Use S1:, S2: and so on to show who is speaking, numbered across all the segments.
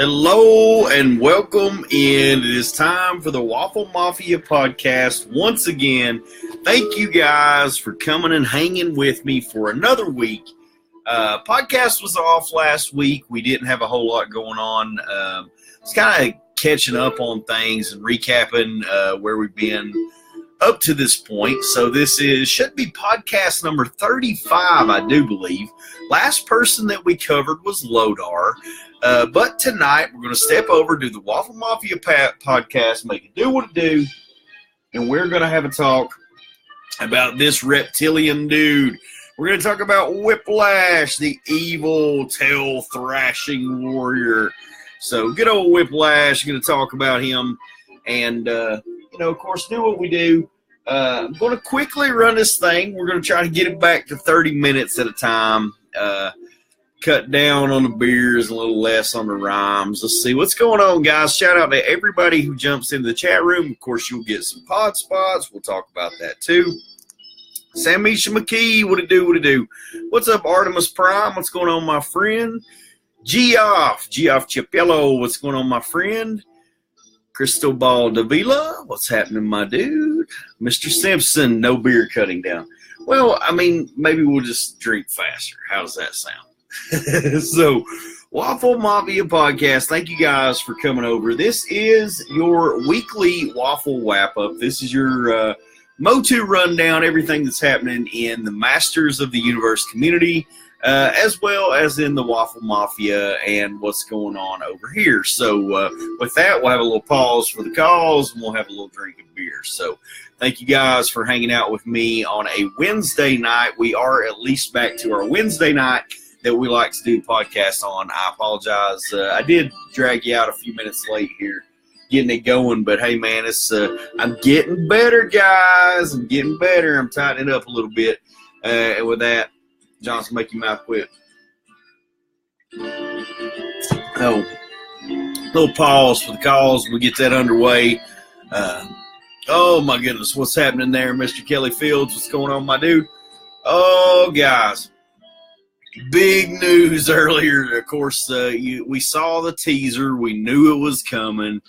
S1: Hello and welcome in. It is time for the Waffle Mafia podcast. Once again, thank you guys for coming and hanging with me for another week. Podcast was off last week. We didn't have a whole lot going on. It's kind of catching up on things and recapping where we've been up to this point. So this should be podcast number 35, I do believe. Last person that we covered was Lodar. But tonight, we're going to step over to the Waffle Mafia podcast, make it do what it do, and we're going to have a talk about this reptilian dude. We're going to talk about Whiplash, the evil, tail-thrashing warrior. So, good old Whiplash, going to talk about him, and, of course, do what we do. I'm going to quickly run this thing. We're going to try to get it back to 30 minutes at a time. Cut down on the beers, a little less on the rhymes. Let's see what's going on, guys. Shout out to everybody who jumps into the chat room. Of course, you'll get some pod spots. We'll talk about that too. Samisha McKee, what it do? What's up, Artemis Prime? What's going on, my friend? Geoff Chiapello, what's going on, my friend? Cristobal Davila, what's happening, my dude? Mr. Simpson, no beer cutting down. Well, I mean, maybe we'll just drink faster. How does that sound? So, Waffle Mafia podcast, thank you guys for coming over. This is your weekly Waffle wrap-up. This is your Motu rundown, everything that's happening in the Masters of the Universe community, as well as in the Waffle Mafia and what's going on over here. So, with that, we'll have a little pause for the calls, and we'll have a little drink of beer. So, thank you guys for hanging out with me on a Wednesday night. We are at least back to our Wednesday night that we like to do podcasts on. I apologize. I did drag you out a few minutes late here getting it going, but hey, man, it's I'm getting better, guys. I'm getting better. I'm tightening it up a little bit. And with that, Johnson, make your mouth quit. Oh, little pause for the calls. We'll get that underway. Oh, my goodness. What's happening there, Mr. Kelly Fields? What's going on, my dude? Oh, guys. Big news earlier. Of course, we saw the teaser. We knew it was coming.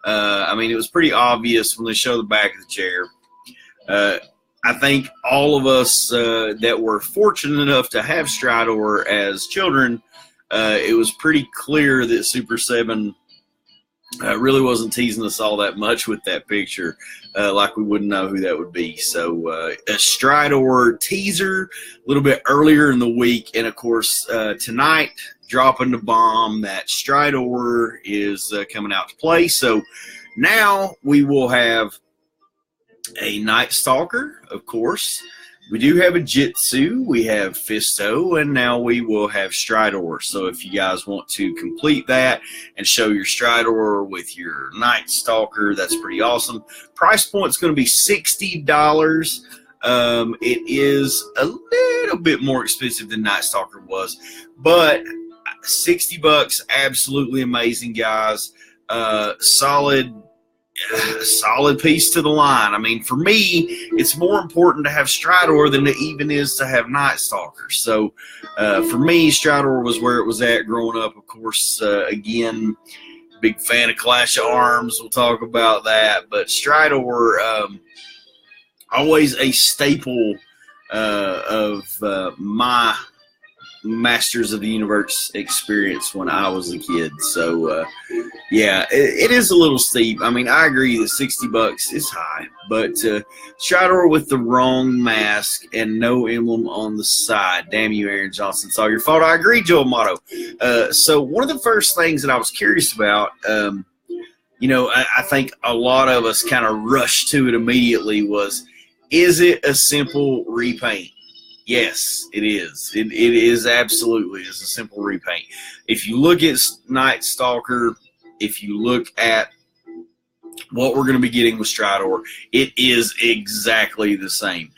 S1: It was pretty obvious when they showed the back of the chair. I think all of us that were fortunate enough to have Stridor as children, it was pretty clear that Super 7 really wasn't teasing us all that much with that picture, like we wouldn't know who that would be. So a Stridor teaser a little bit earlier in the week, and of course tonight dropping the bomb that Stridor is coming out to play. So now we will have a Night Stalker, of course. We do have a Jitsu, we have Fisto, and now we will have Stridor. So if you guys want to complete that and show your Stridor with your Night Stalker, that's pretty awesome. Price point is going to be $60. It is a little bit more expensive than Night Stalker was, but $60, absolutely amazing, guys. Solid piece to the line. I mean, for me, it's more important to have Stridor than it even is to have Night Stalker. So, for me, Stridor was where it was at growing up. Of course, again, big fan of Clash of Arms. We'll talk about that. But Stridor, always a staple of my Masters of the Universe experience when I was a kid. So, yeah, it is a little steep. I mean, I agree that $60 is high, but Stridor with the wrong mask and no emblem on the side. Damn you, Aaron Johnson. It's all your fault. I agree, Joel Motto. So one of the first things that I was curious about, I think a lot of us kind of rushed to it immediately was, is it a simple repaint? Yes, it is. It is absolutely. It's a simple repaint. If you look at Night Stalker, if you look at what we're going to be getting with Stridor, it is exactly the same.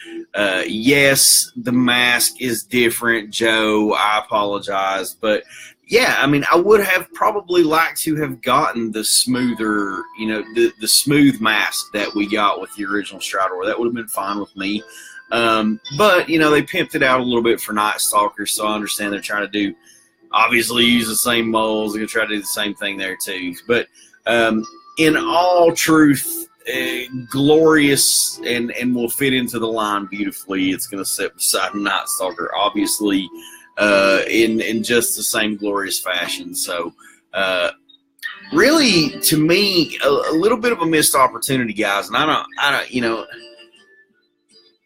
S1: Yes, the mask is different, Joe. I apologize. But, yeah, I mean, I would have probably liked to have gotten the smoother, the smooth mask that we got with the original Stridor. That would have been fine with me. But, they pimped it out a little bit for Night Stalker, so I understand they're trying to do obviously use the same molds. They're going to try to do the same thing there too. But in all truth, glorious and will fit into the line beautifully. It's going to sit beside Night Stalker, obviously, in just the same glorious fashion. So, really, to me, a little bit of a missed opportunity, guys. And I don't,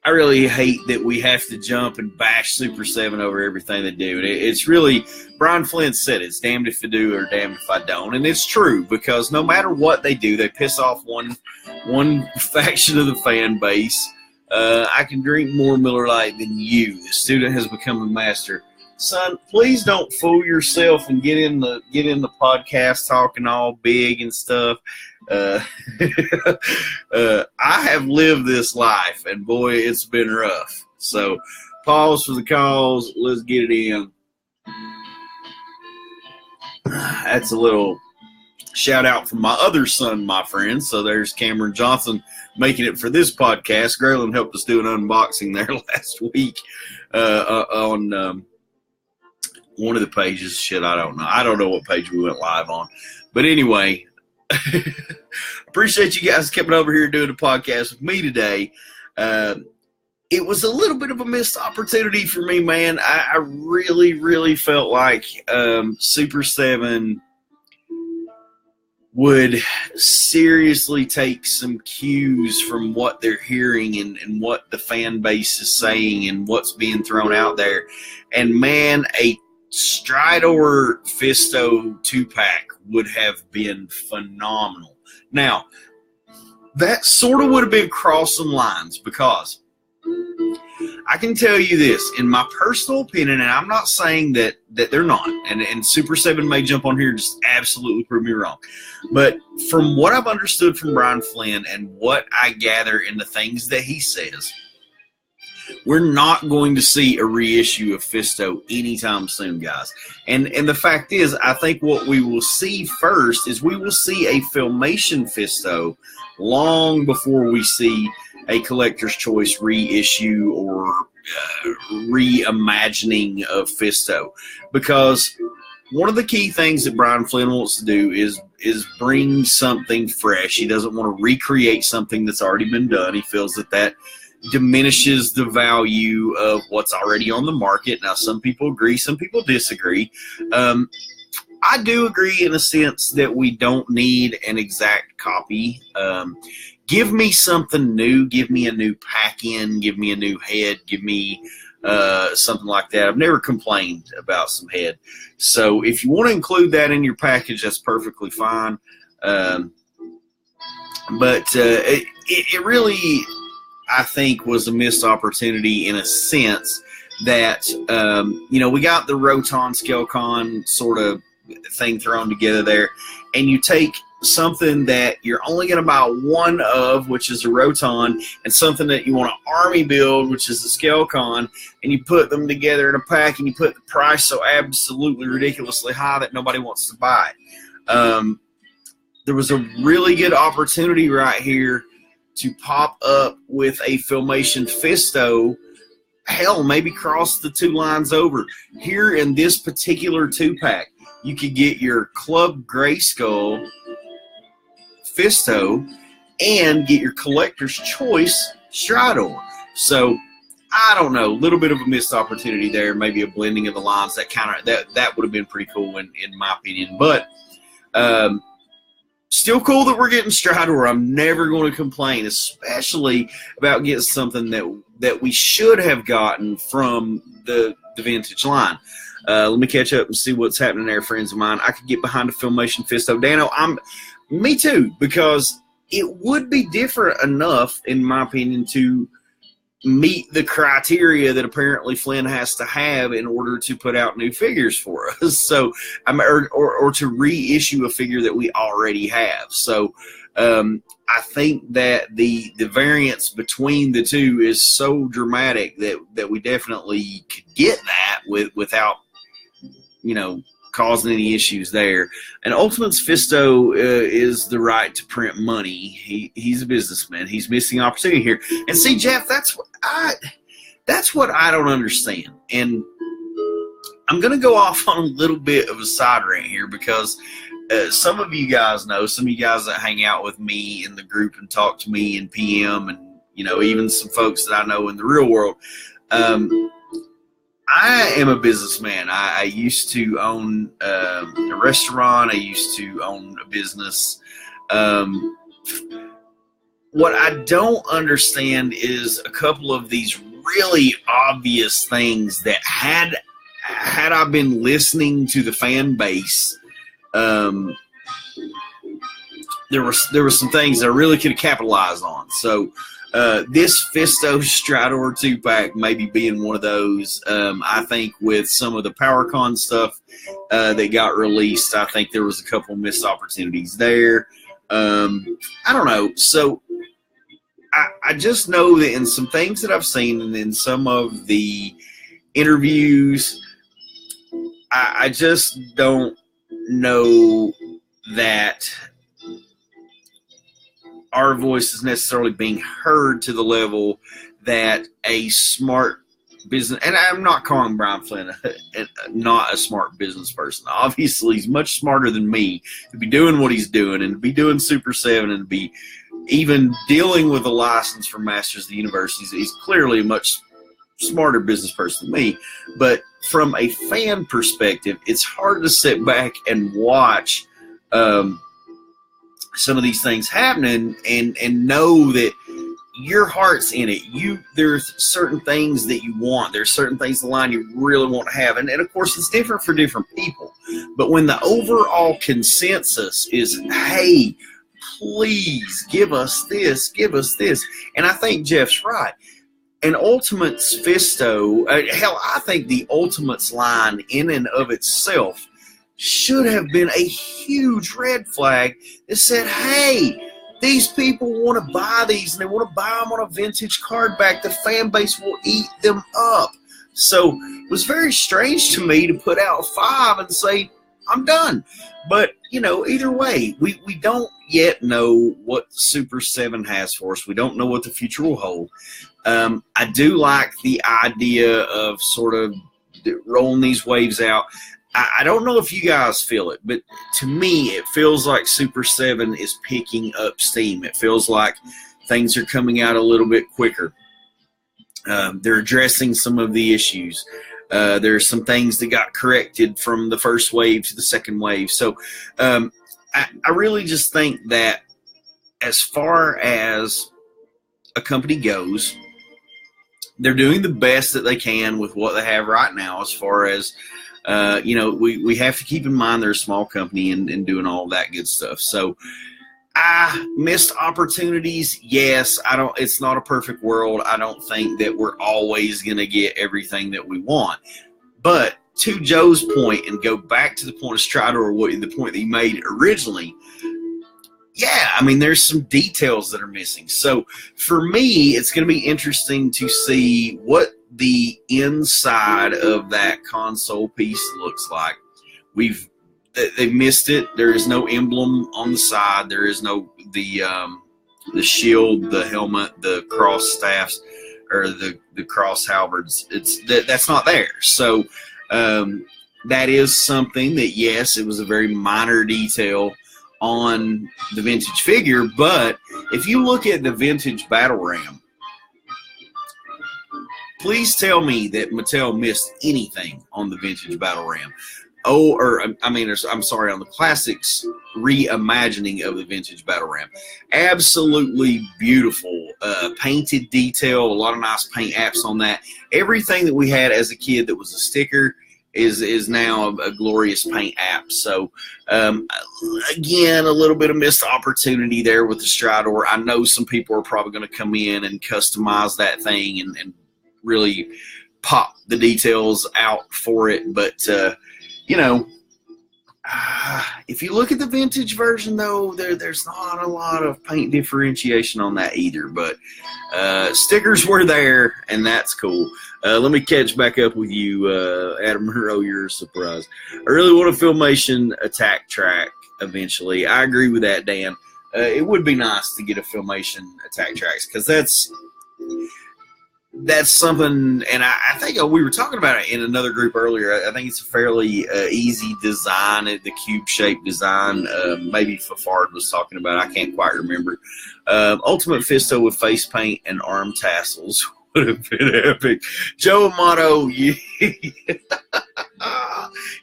S1: I really hate that we have to jump and bash Super 7 over everything they do. It's really, Brian Flynn said it's damned if I do or damned if I don't. And it's true, because no matter what they do, they piss off one faction of the fan base. I can drink more Miller Lite than you. The student has become a master. Son, please don't fool yourself and get in the podcast talking all big and stuff. I have lived this life, and boy, it's been rough. So, pause for the cause. Let's get it in. That's a little shout out from my other son, my friend. So there's Cameron Johnson making it for this podcast. Graylin helped us do an unboxing there last week on one of the pages. Shit, I don't know. I don't know what page we went live on. But anyway, appreciate you guys coming over here doing a podcast with me today. It was a little bit of a missed opportunity for me, man. I really, really felt like Super 7 would seriously take some cues from what they're hearing and what the fan base is saying and what's being thrown out there. And, man, a Stridor Fisto 2-pack would have been phenomenal. Now, that sort of would have been crossing lines, because I can tell you this, in my personal opinion, and I'm not saying that they're not, and Super 7 may jump on here and just absolutely prove me wrong, but from what I've understood from Brian Flynn and what I gather in the things that he says, we're not going to see a reissue of Fisto anytime soon, guys. And the fact is, I think what we will see first is we will see a Filmation Fisto long before we see a Collector's Choice reissue or reimagining of Fisto. Because one of the key things that Brian Flynn wants to do is bring something fresh. He doesn't want to recreate something that's already been done. He feels that diminishes the value of what's already on the market. Now, some people agree, some people disagree. I do agree in a sense that we don't need an exact copy. Give me something new. Give me a new pack-in. Give me a new head. Give me something like that. I've never complained about some head. So if you want to include that in your package, that's perfectly fine. But it really, I think, was a missed opportunity in a sense that, we got the Roton Skelcon sort of thing thrown together there, and you take something that you're only going to buy one of, which is a Roton, and something that you want to army build, which is a Skelcon, and you put them together in a pack, and you put the price so absolutely ridiculously high that nobody wants to buy it. There was a really good opportunity right here to pop up with a Filmation Fisto. Hell, maybe cross the two lines over. Here in this particular 2-pack, you could get your Club Grayskull Fisto and get your Collector's Choice Stridor. So, I don't know, a little bit of a missed opportunity there, maybe a blending of the lines. That would have been pretty cool in my opinion. But still cool that we're getting Stridor. I'm never going to complain, especially about getting something that we should have gotten from the vintage line. Let me catch up and see what's happening there, friends of mine. I could get behind a Filmation Fisto. Dano, me too, because it would be different enough, in my opinion, to meet the criteria that apparently Flynn has to have in order to put out new figures for us. So, or to reissue a figure that we already have. So, I think that the variance between the two is so dramatic that we definitely could get that without, causing any issues there. And Ultimate's Fisto is the right to print money. He's a businessman. He's missing opportunity here. And see, Jeff, that's what I don't understand. And I'm going to go off on a little bit of a side rant here because some of you guys know, some of you guys that hang out with me in the group and talk to me in PM, and even some folks that I know in the real world. I am a businessman. I used to own a restaurant. I used to own a business. What I don't understand is a couple of these really obvious things that had I been listening to the fan base, there were some things that I really could have capitalized on. So this Fisto Strador 2-pack maybe being one of those. I think with some of the PowerCon stuff that got released, I think there was a couple missed opportunities there. I don't know. So I just know that in some things that I've seen and in some of the interviews, I just don't know that our voice is necessarily being heard to the level that a smart business, and I'm not calling Brian Flynn not a smart business person. Obviously, he's much smarter than me to be doing what he's doing and to be doing Super 7 and to be even dealing with a license from Masters of the Universe. He's clearly a much smarter business person than me. But from a fan perspective, it's hard to sit back and watch some of these things happening and know that your heart's in it. There's certain things that you want. There's certain things in the line you really want to have. And of course, it's different for different people. But when the overall consensus is, hey, please give us this, give us this. And I think Jeff's right. And Ultimate's Fisto, hell, I think the Ultimate's line in and of itself should have been a huge red flag that said, hey, these people want to buy these and they want to buy them on a vintage card back. The fan base will eat them up. So it was very strange to me to put out 5 and say, I'm done. But, either way, we don't yet know what Super 7 has for us. We don't know what the future will hold. I do like the idea of sort of rolling these waves out. I don't know if you guys feel it, but to me, it feels like Super 7 is picking up steam. It feels like things are coming out a little bit quicker. They're addressing some of the issues. There's some things that got corrected from the first wave to the second wave. So I really just think that as far as a company goes, they're doing the best that they can with what they have right now as far as we have to keep in mind they're a small company and doing all that good stuff. So missed opportunities, yes. It's not a perfect world. I don't think that we're always going to get everything that we want. But to Joe's point, and go back to the point of Strider, or the point that he made originally, yeah, I mean, there's some details that are missing. So for me, it's going to be interesting to see what the inside of that console piece looks like. They've missed it. There is no emblem on the side. There is no the shield, the helmet, the cross staffs, or the cross halberds. That's not there. So that is something that, yes, it was a very minor detail on the vintage figure. But if you look at the vintage battle ram, please tell me that Mattel missed anything on the vintage battle ram. I'm sorry, on the classics reimagining of the vintage battle ram. Absolutely beautiful. Painted detail, a lot of nice paint apps on that. Everything that we had as a kid that was a sticker is now a glorious paint app. So, again, a little bit of missed opportunity there with the Stridor. I know some people are probably going to come in and customize that thing and really pop the details out for it. But, if you look at the vintage version, though, there's not a lot of paint differentiation on that either. But stickers were there, and that's cool. Let me catch back up with you, Adam Monroe. You're surprised. I really want a Filmation attack track eventually. I agree with that, Dan. It would be nice to get a Filmation attack tracks because that's something, and I think we were talking about it in another group earlier. I think it's a fairly easy design, the cube-shaped design. Maybe Fafard was talking about it. I can't quite remember. Ultimate Fisto with face paint and arm tassels would have been epic. Joe Amato,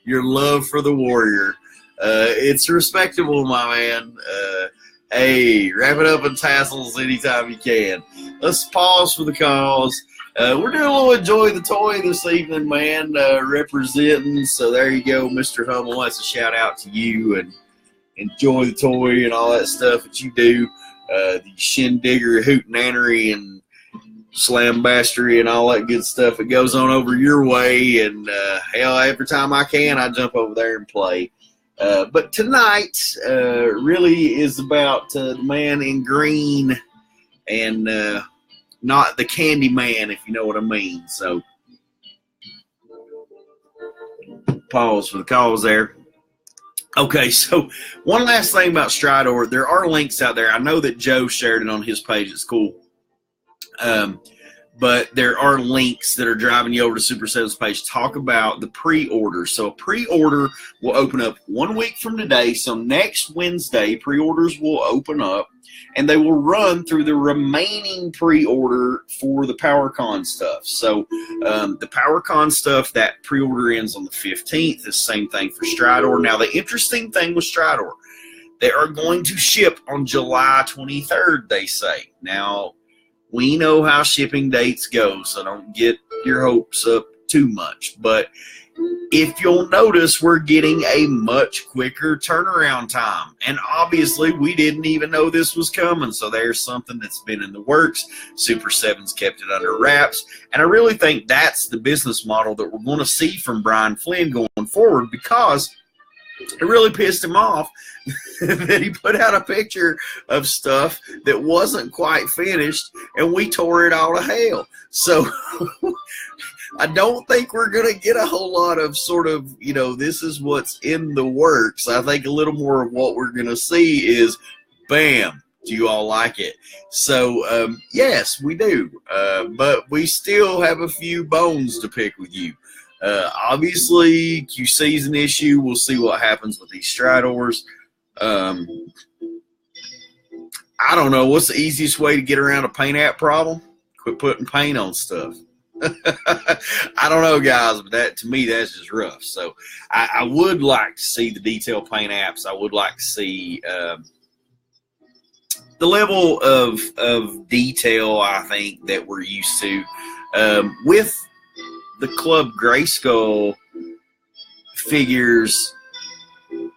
S1: your love for the Warrior. It's respectable, my man. Hey, wrap it up in tassels anytime you can. Let's pause for the cause. We're doing a little Enjoy the Toy this evening, man, representing. So there you go, Mr. Hummel. That's a shout out to you and Enjoy the Toy and all that stuff that you do. The shindigger, hootenannery, and slambastery and all that good stuff. It goes on over your way. And hell, every time I can, I jump over there and play. But tonight really is about the man in green and not the Candy Man, if you know what I mean. So, pause for the cause there. Okay, so one last thing about Stridor. There are links out there. I know that Joe shared it on his page. It's cool. But there are links that are driving you over to Super 7's page. Talk about the pre-order. So a pre-order will open up 1 week from today. So next Wednesday, pre-orders will open up, and they will run through the remaining pre-order for the PowerCon stuff. So the PowerCon stuff, that pre-order ends on the 15th. The same thing for Stridor. Now, the interesting thing with Stridor, they are going to ship on July 23rd, they say. Now, we know how shipping dates go, so don't get your hopes up too much. But if you'll notice, we're getting a much quicker turnaround time. And obviously, we didn't even know this was coming, so there's something that's been in the works. Super 7's kept it under wraps. And I really think that's the business model that we're going to see from Brian Flynn going forward, because it really pissed him off that he put out a picture of stuff that wasn't quite finished, and we tore it all to hell. So I don't think we're going to get a whole lot of sort of, this is what's in the works. I think a little more of what we're going to see is, bam, do you all like it? So, yes, we do. But we still have a few bones to pick with you. Obviously, QC's an issue. We'll see what happens with these Stridors. I don't know. What's the easiest way to get around a paint app problem? Quit putting paint on stuff. I don't know, guys, but that, to me, that's just rough. So I would like to see the detail paint apps. I would like to see the level of detail, I think, that we're used to with the Club Grayskull figures.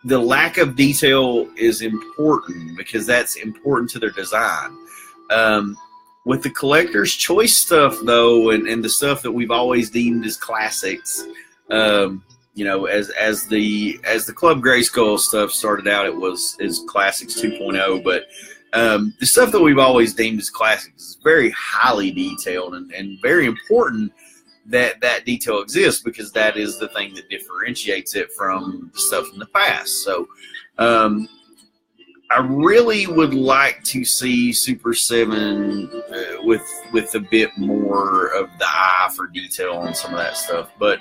S1: The lack of detail is important because that's important to their design. With the collector's choice stuff, though, and the stuff that we've always deemed as classics, as the Club Grayskull stuff started out, it was Classics 2.0, but the stuff that we've always deemed as classics is very highly detailed and very important that detail exists, because that is the thing that differentiates it from the stuff in the past. So I really would like to see Super 7 with a bit more of the eye for detail on some of that stuff. But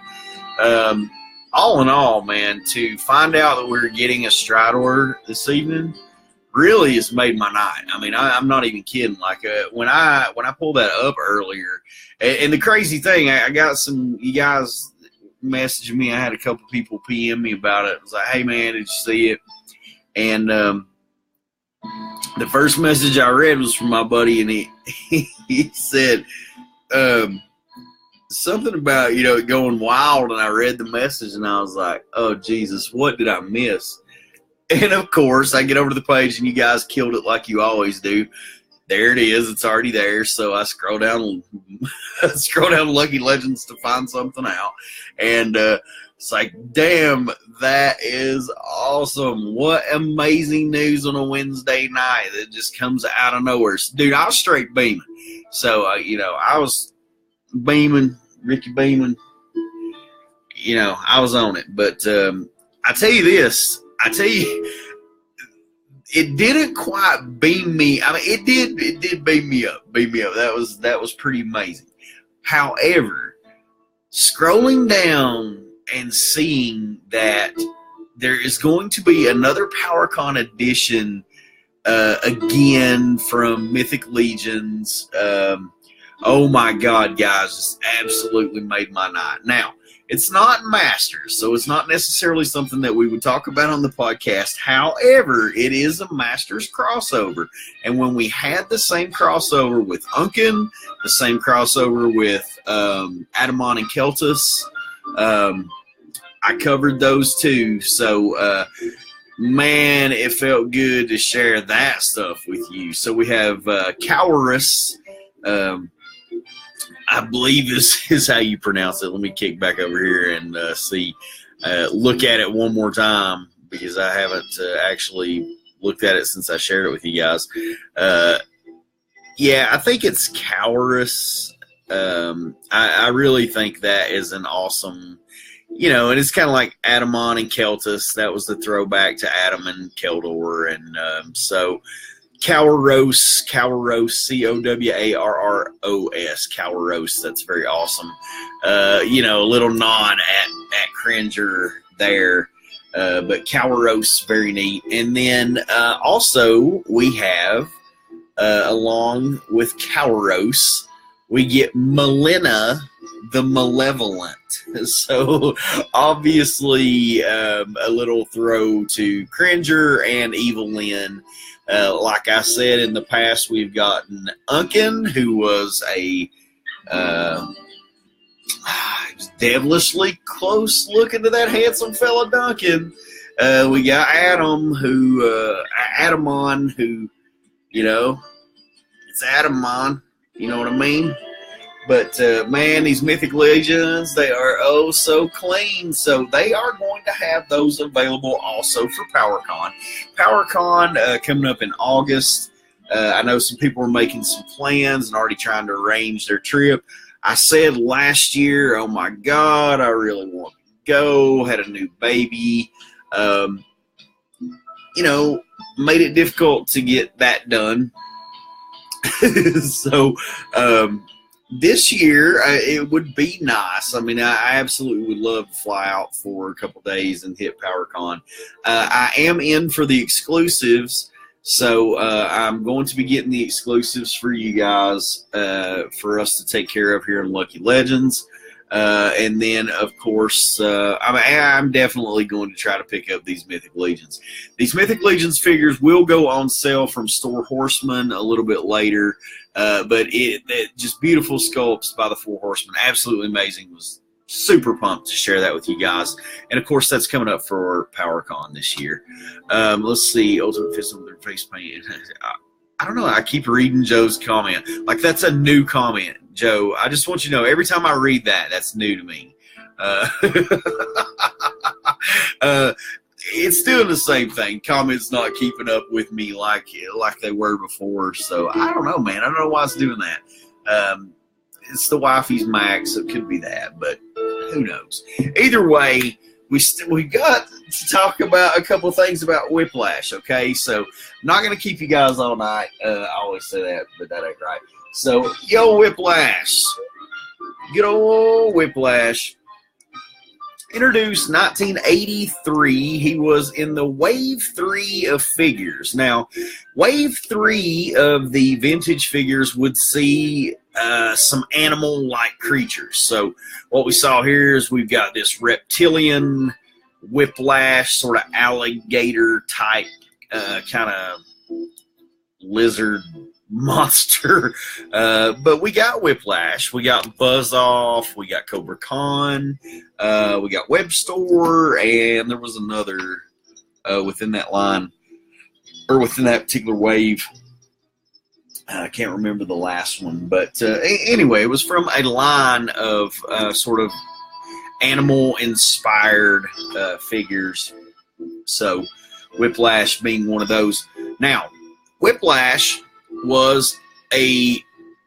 S1: all in all, man, to find out that we're getting a Stridor this evening really has made my night. I mean, I'm not even kidding. Like when I pulled that up earlier, and the crazy thing, I got some, you guys messaging me. I had a couple people PM me about it. It was like, hey man, did you see it? And the first message I read was from my buddy, and he said something about it going wild. And I read the message, and I was like, oh Jesus, what did I miss? And of course, I get over to the page, and you guys killed it like you always do. There it is. It's already there. So I scroll down Lucky Legends to find something out. And it's like, damn, that is awesome. What amazing news on a Wednesday night that just comes out of nowhere. Dude, I was straight beaming. So, I was beaming, Ricky beaming. I was on it. But I tell you this. It didn't quite beam me. I mean, it did beam me up. That was pretty amazing. However, scrolling down and seeing that there is going to be another PowerCon edition again from Mythic Legions. Oh my God, guys, it's absolutely made my night. Now, it's not Masters, so it's not necessarily something that we would talk about on the podcast. However, it is a Masters crossover. And when we had the same crossover with Unken, the same crossover with Adamon and Keltus, I covered those too. So, man, it felt good to share that stuff with you. So we have Cowarus, I believe is how you pronounce it. Let me kick back over here and see. Look at it one more time because I haven't actually looked at it since I shared it with you guys. Yeah, I think it's Cowarus. I really think that is an awesome, and it's kind of like Adamon and Keltus. That was the throwback to Adam and Keldor. And so Cowarros, Cowarros, Cowarros. That's very awesome. A little nod at Cringer there. But Cowarros, very neat. And then also we have, along with Cowarros, we get Melina the Malevolent. So obviously a little throw to Cringer and Evil Lyn. Like I said in the past, we've gotten Unken, who was a devilishly close looking to that handsome fella Duncan. We got Adam, Adamon, who, it's Adamon, you know what I mean? But, man, these Mythic Legions, they are oh so clean. So they are going to have those available also for PowerCon. PowerCon coming up in August. I know some people are making some plans and already trying to arrange their trip. I said last year, oh, my God, I really want to go. Had a new baby. Made it difficult to get that done. So, this year, it would be nice. I mean, I absolutely would love to fly out for a couple days and hit PowerCon. I am in for the exclusives, so I'm going to be getting the exclusives for you guys for us to take care of here in Lucky Legends. And then, of course, I'm definitely going to try to pick up these Mythic Legions. These Mythic Legions figures will go on sale from Store Horsemen a little bit later. But it just beautiful sculpts by the Four Horsemen. Absolutely amazing. Was super pumped to share that with you guys. And, of course, that's coming up for PowerCon this year. Let's see. Ultimate Fist with their face paint. I don't know. I keep reading Joe's comment. Like, that's a new comment, Joe. I just want you to know, every time I read that, that's new to me. It's doing the same thing. Comments not keeping up with me like they were before. So, I don't know, man. I don't know why it's doing that. It's the wifey's Mac, so it could be that. But who knows? Either way, we got to talk about a couple of things about Whiplash, okay? So, I'm not going to keep you guys all night. I always say that, but that ain't right. So, yo, Whiplash. Good old Whiplash. Introduced 1983. He was in the Wave 3 of figures. Now, Wave 3 of the vintage figures would see some animal-like creatures. So what we saw here is we've got this reptilian Whiplash, sort of alligator-type kind of lizard monster. But we got Whiplash, we got Buzz Off, we got Cobra Khan, we got Web Store, and there was another within that line, or within that particular wave. I can't remember the last one, but anyway, it was from a line of sort of animal-inspired figures. So Whiplash being one of those. Now, Whiplash was a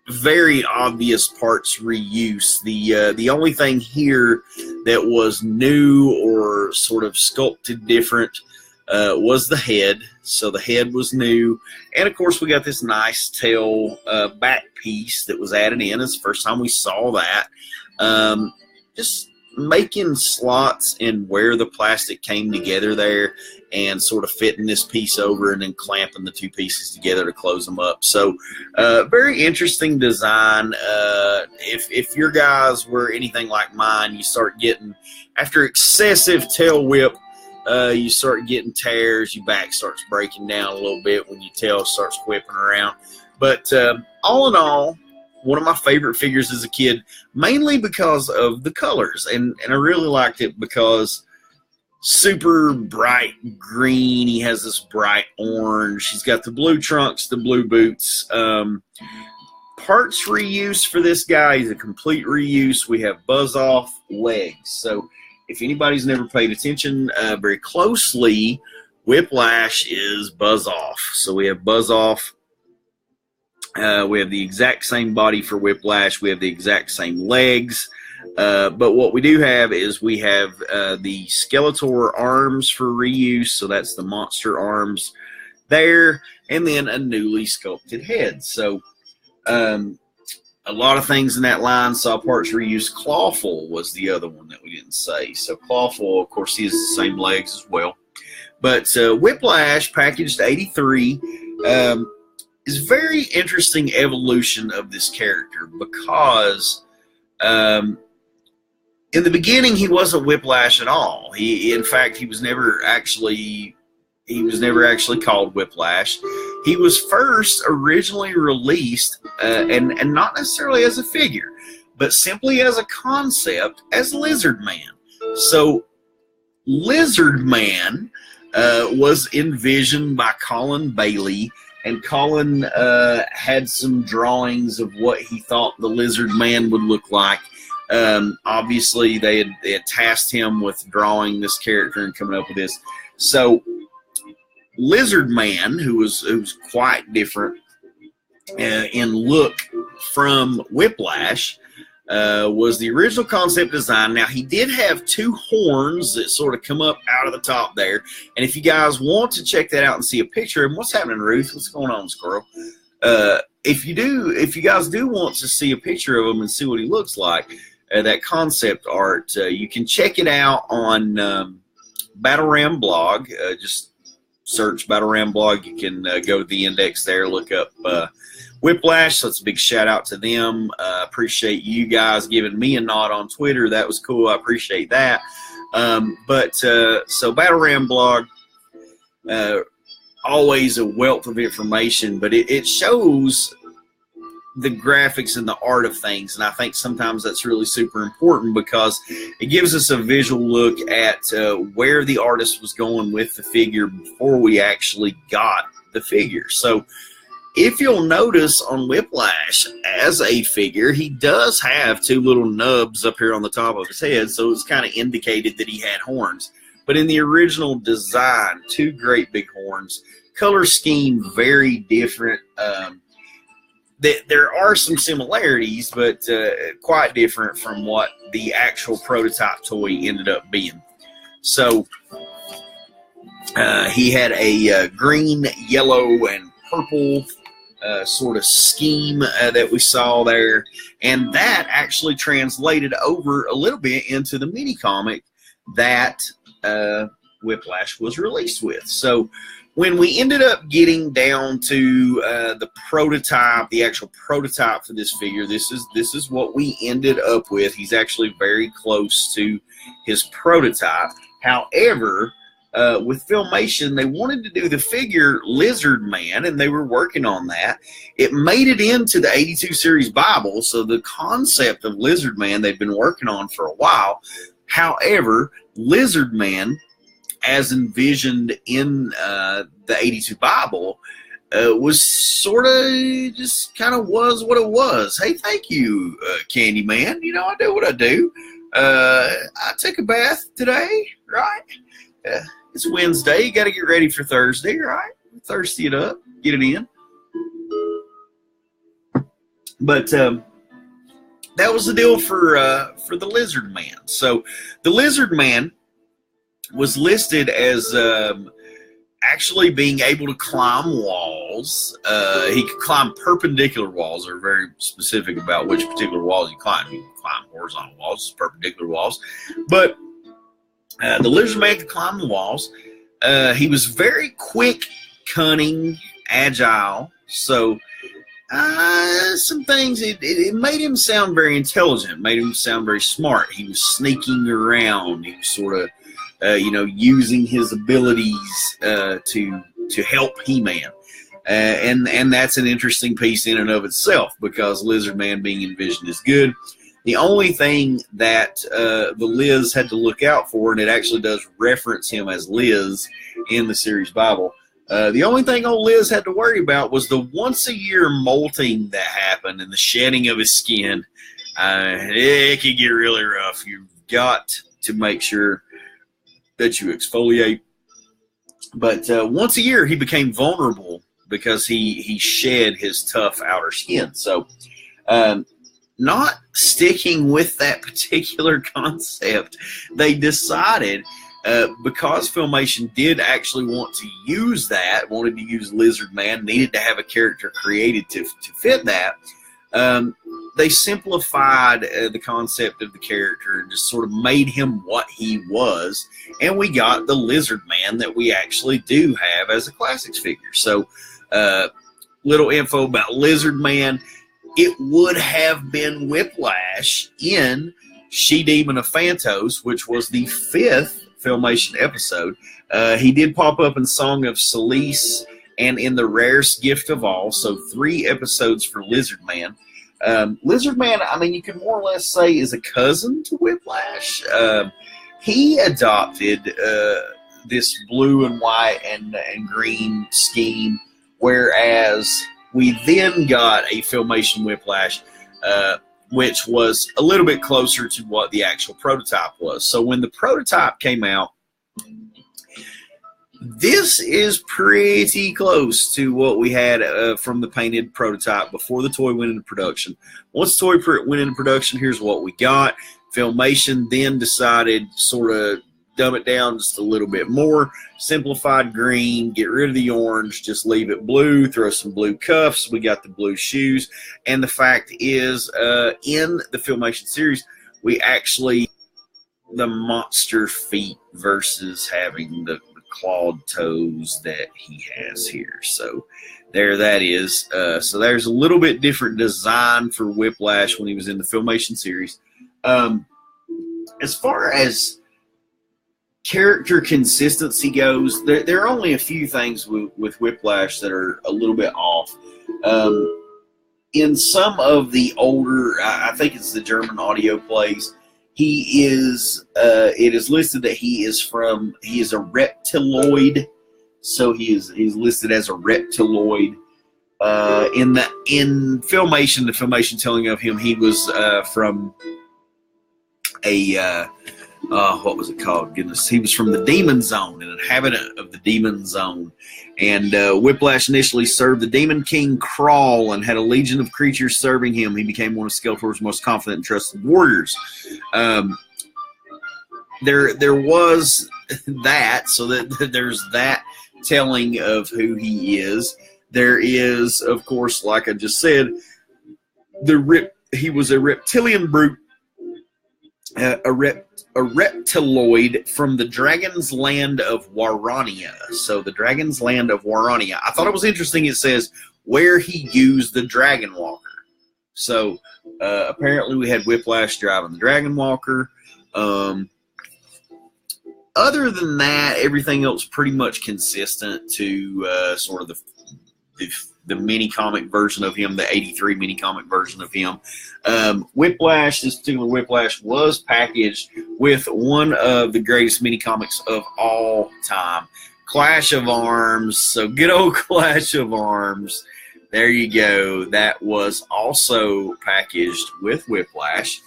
S1: very obvious parts reuse. The only thing here that was new or sort of sculpted different was the head. so the head was new. And, of course, we got this nice tail back piece that was added in. It's the first time we saw that. Just making slots in where the plastic came together there and sort of fitting this piece over and then clamping the two pieces together to close them up. So very interesting design. If your guys were anything like mine, you start getting, after excessive tail whip, you start getting tears, your back starts breaking down a little bit when your tail starts whipping around. But all in all, one of my favorite figures as a kid, mainly because of the colors. And I really liked it because super bright green. He has this bright orange. He's got the blue trunks, the blue boots. Parts reuse for this guy. He's a complete reuse. We have buzz-off legs. So if anybody's never paid attention very closely, Whiplash is buzz-off. So we have buzz-off. We have the exact same body for Whiplash. We have the exact same legs. But what we do have is we have the Skeletor arms for reuse. So that's the monster arms there. And then a newly sculpted head. So a lot of things in that line saw parts reuse. Clawful was the other one that we didn't say. So Clawful, of course, he has the same legs as well. But Whiplash, packaged 83, is very interesting evolution of this character because in the beginning he wasn't Whiplash at all. In fact, he was never actually called Whiplash. He was first originally released and not necessarily as a figure, but simply as a concept as Lizard Man. So Lizard Man was envisioned by Colin Bailey. And Colin had some drawings of what he thought the Lizard Man would look like. Obviously, they had tasked him with drawing this character and coming up with this. So, Lizard Man, who was quite different in look from Whiplash, was the original concept design. Now, he did have two horns that sort of come up out of the top there. And if you guys want to check that out and see a picture of him, what's happening, Ruth? What's going on, squirrel? If you guys do want to see a picture of him and see what he looks like, that concept art, you can check it out on Battle Ram blog. Just search Battle Ram blog. You can go to the index there, look up Whiplash. So it's a big shout out to them. Appreciate you guys giving me a nod on Twitter. That was cool. I appreciate that. So Battle Ram blog, always a wealth of information, but it shows the graphics and the art of things. And I think sometimes that's really super important because it gives us a visual look at where the artist was going with the figure before we actually got the figure. So if you'll notice on Whiplash as a figure, he does have two little nubs up here on the top of his head, so it's kind of indicated that he had horns. But in the original design, two great big horns. Color scheme, very different. There are some similarities, but quite different from what the actual prototype toy ended up being. So he had a green, yellow, and purple sort of scheme that we saw there, and that actually translated over a little bit into the mini comic that Whiplash was released with. So when we ended up getting down to the prototype, the actual prototype for this figure, this is what we ended up with. He's actually very close to his prototype. However, with Filmation, they wanted to do the figure Lizard Man, and they were working on that. It made it into the 82 series Bible, so the concept of Lizard Man they've been working on for a while. However, Lizard Man, as envisioned in the 82 Bible, was sort of just kind of was what it was. Hey, thank you, Candyman. You know, I do what I do. I took a bath today, right? It's Wednesday. You got to get ready for Thursday, right? Thirsty it up, get it in. But that was the deal for the Lizard Man. So the Lizard Man was listed as actually being able to climb walls. He could climb perpendicular walls. They're very specific about which particular walls you climb. You can climb horizontal walls, perpendicular walls. But the lizard man could climb the walls. He was very quick, cunning, agile. So some things, it made him sound very intelligent, made him sound very smart. He was sneaking around. He was sort of using his abilities to help He-Man. And that's an interesting piece in and of itself, because Lizard Man being envisioned is good. The only thing that the Liz had to look out for, and it actually does reference him as Liz in the series Bible, the only thing old Liz had to worry about was the once-a-year molting that happened and the shedding of his skin. It could get really rough. You've got to make sure that you exfoliate. But once a year, he became vulnerable because he shed his tough outer skin. So not sticking with that particular concept, they decided, because Filmation did actually want to use that, wanted to use Lizard Man, needed to have a character created to fit that, they simplified the concept of the character and just sort of made him what he was, and we got the Lizard Man that we actually do have as a classics figure. So little info about Lizard Man. It would have been Whiplash in She-Demon of Phantos, which was the 5th Filmation episode. He did pop up in Song of Solace and in The Rarest Gift of All, so 3 episodes for Lizard Man. Lizard Man, I mean, you can more or less say is a cousin to Whiplash. He adopted this blue and white and green scheme, whereas we then got a Filmation Whiplash, which was a little bit closer to what the actual prototype was. So when the prototype came out, this is pretty close to what we had from the painted prototype before the toy went into production. Once the toy went into production, here's what we got. Filmation then decided to sort of dumb it down just a little bit more. Simplified green, get rid of the orange, just leave it blue, throw some blue cuffs. We got the blue shoes. And the fact is, in the Filmation series, we actually, the monster feet versus having the clawed toes that he has here. So there that is. So there's a little bit different design for Whiplash when he was in the Filmation series. As far as character consistency goes, there are only a few things with Whiplash that are a little bit off. In some of the older, I think it's the German audio plays, he is, it is listed that he is a reptiloid, so he's listed as a reptiloid. In Filmation, the Filmation telling of him, he was from a what was it called? Goodness, he was from the Demon Zone, an inhabitant of the Demon Zone. And Whiplash initially served the Demon King Crawl and had a legion of creatures serving him. He became one of Skeletor's most confident and trusted warriors. There was that, so that there's that telling of who he is. There is, of course, like I just said, he was a reptilian brute, a reptiloid from the Dragon's Land of Warania. So the Dragon's Land of Warania. I thought it was interesting. It says where he used the Dragon Walker. So apparently we had Whiplash driving the Dragon Walker. Other than that, everything else pretty much consistent to sort of the mini-comic version of him, the 83 mini-comic version of him. Whiplash, this particular Whiplash, was packaged with one of the greatest mini-comics of all time, Clash of Arms. So good old Clash of Arms. There you go. That was also packaged with Whiplash.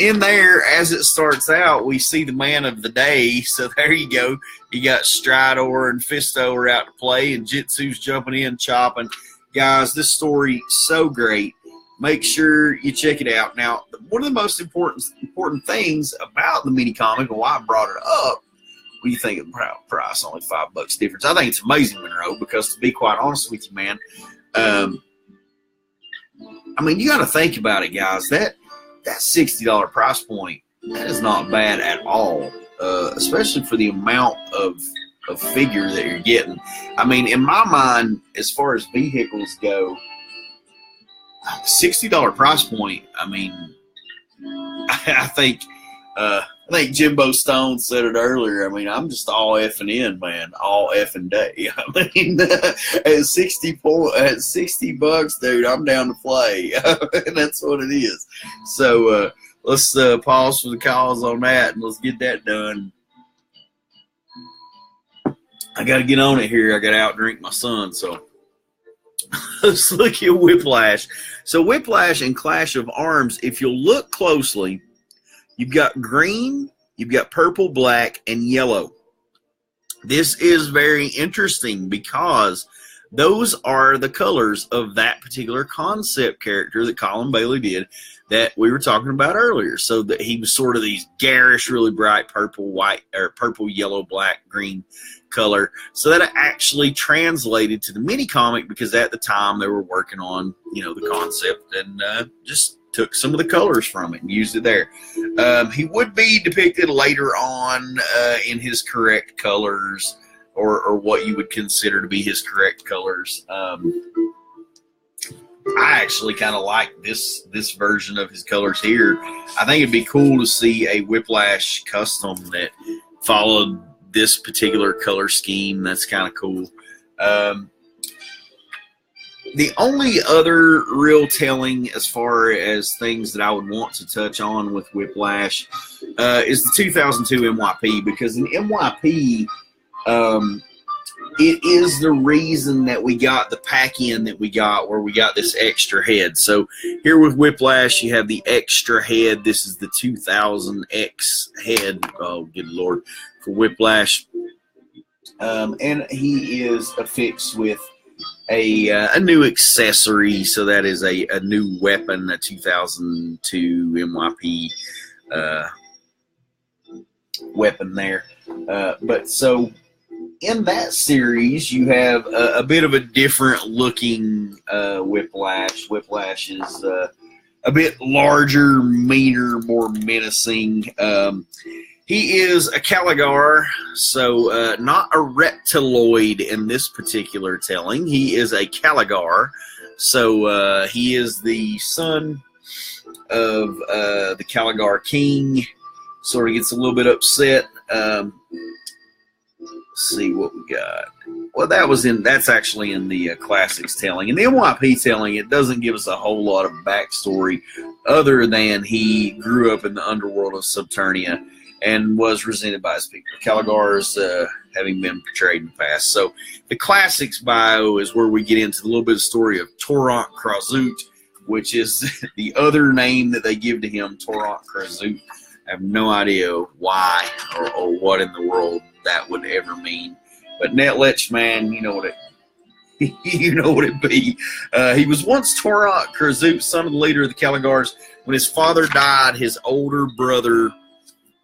S1: In there, as it starts out, we see the man of the day. So there you go. You got Stridor and Fisto out to play, and Jitsu's jumping in, chopping. Guys, this story so great. Make sure you check it out. Now, one of the most important things about the mini comic, and why I brought it up, What do you think of the price? Only $5 difference. I think it's amazing, Monroe, because to be quite honest with you, man, I mean, you got to think about it, guys. That $60 price point, that is not bad at all, especially for the amount of figure that you're getting. I mean, in my mind, as far as vehicles go, $60 price point. I mean, I think Jimbo Stone said it earlier. I mean, I'm just all effing in, man, all effing day. I mean, at $60, dude, I'm down to play, and that's what it is. So let's pause for the calls on that, and let's get that done. I got to get on it here. I got to outdrink my son, so let's look at Whiplash. So Whiplash and Clash of Arms, if you'll look closely, you've got green, you've got purple, black, and yellow. This is very interesting because those are the colors of that particular concept character that Colin Bailey did that we were talking about earlier. So that he was sort of these garish, really bright purple, white, or purple, yellow, black, green color. So that actually translated to the mini comic because at the time they were working on, the concept and just took some of the colors from it and used it there. He would be depicted later on in his correct colors or what you would consider to be his correct colors. I actually kind of like this version of his colors here. I think it'd be cool to see a Whiplash custom that followed this particular color scheme. That's kind of cool. The only other real telling as far as things that I would want to touch on with Whiplash is the 2002 MYP, because in MYP, it is the reason that we got the pack-in that we got, where we got this extra head. So here with Whiplash, you have the extra head. This is the 2000X head. Oh, good Lord, for Whiplash. And he is affixed with a new accessory. So that is a new weapon, a 2002 MYP weapon there. But so in that series, you have a bit of a different looking Whiplash. Whiplash is a bit larger, meaner, more menacing. He is a Caligar, so not a reptiloid in this particular telling. He is a Caligar, so he is the son of the Caligar King. Sort of gets a little bit upset. Let's see what we got. Well, that's actually in the Classics telling. In the MYP telling, it doesn't give us a whole lot of backstory other than he grew up in the underworld of Subternia and was resented by his people. Caligars having been portrayed in the past. So the Classics bio is where we get into a little bit of story of Torrent Krazut, which is the other name that they give to him, Torrent Krazut. I have no idea why or what in the world that would ever mean. But Netlech, man, you know what it be. He was once Torrent Krazut, son of the leader of the Caligars. When his father died, his older brother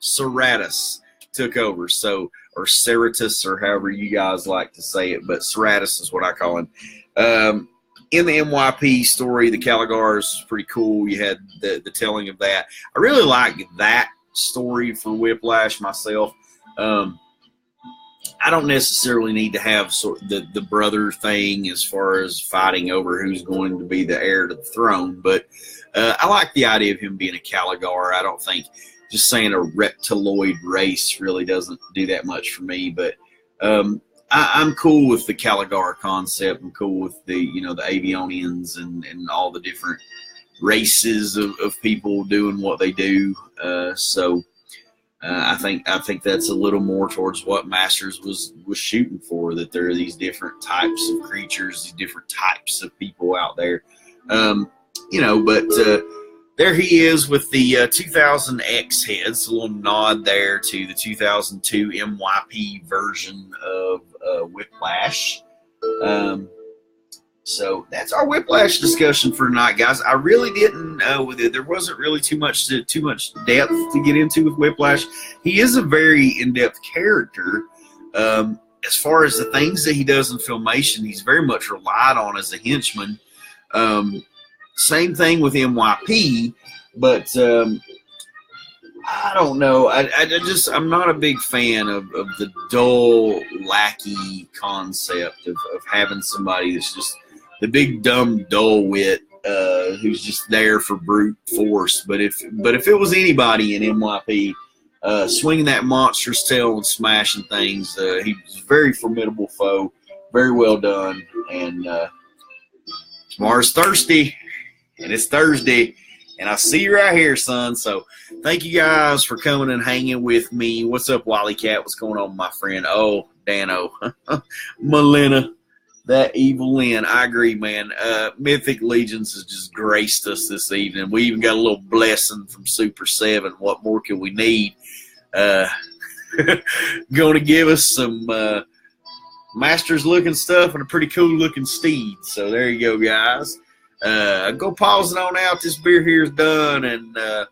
S1: Ceratus took over. So, or Ceratus, or however you guys like to say it, but Ceratus is what I call him. In the MYP story, the Caligars is pretty cool. You had the telling of that. I really like that story for Whiplash myself. I don't necessarily need to have sort of the brother thing as far as fighting over who's going to be the heir to the throne, but I like the idea of him being a Caligar. I don't think just saying a reptiloid race really doesn't do that much for me, but I'm cool with the Caligar concept. I'm cool with the Avionians and all the different races of people doing what they do. I think that's a little more towards what Masters was shooting for, that there are these different types of creatures, these different types of people out there. But there he is with the 2000X heads, a little nod there to the 2002 MYP version of Whiplash. So that's our Whiplash discussion for tonight, guys. I really didn't. There wasn't really too much depth to get into with Whiplash. He is a very in-depth character. As far as the things that he does in Filmation, he's very much relied on as a henchman. Same thing with MYP, but I don't know. I'm not a big fan of the dull, lackey concept of having somebody that's just the big, dumb, dull wit who's just there for brute force. But if it was anybody in MYP swinging that monstrous tail and smashing things, he was a very formidable foe, very well done. And tomorrow's Thursday, and it's Thursday. And I see you right here, son. So thank you guys for coming and hanging with me. What's up, Wally Cat? What's going on, my friend? Oh, Dano. Melina, that evil Lynn. I agree, man. Mythic Legions has just graced us this evening. We even got a little blessing from Super 7. What more can we need? Going to give us some Masters-looking stuff and a pretty cool-looking steed. So there you go, guys. Go pausing on out. This beer here is done, and if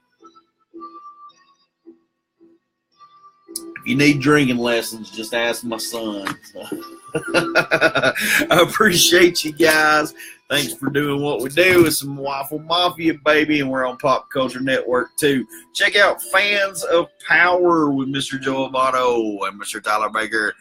S1: you need drinking lessons, just ask my son. I appreciate you guys. Thanks for doing what we do. It's some Waffle Mafia, baby, and we're on Pop Culture Network too. Check out Fans of Power with Mr. Joe Amato and Mr. Tyler Baker,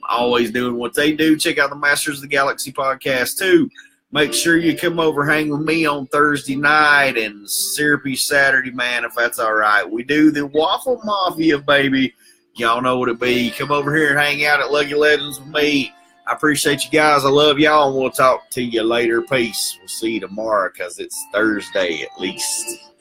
S1: always doing what they do. Check out the Masters of the Galaxy podcast too. Make sure you come over, hang with me on Thursday night and Syrupy Saturday, man, if that's all right. We do the Waffle Mafia, baby. Y'all know what it be. Come over here and hang out at Lucky Legends with me. I appreciate you guys. I love y'all, and we'll talk to you later. Peace. We'll see you tomorrow because it's Thursday at least.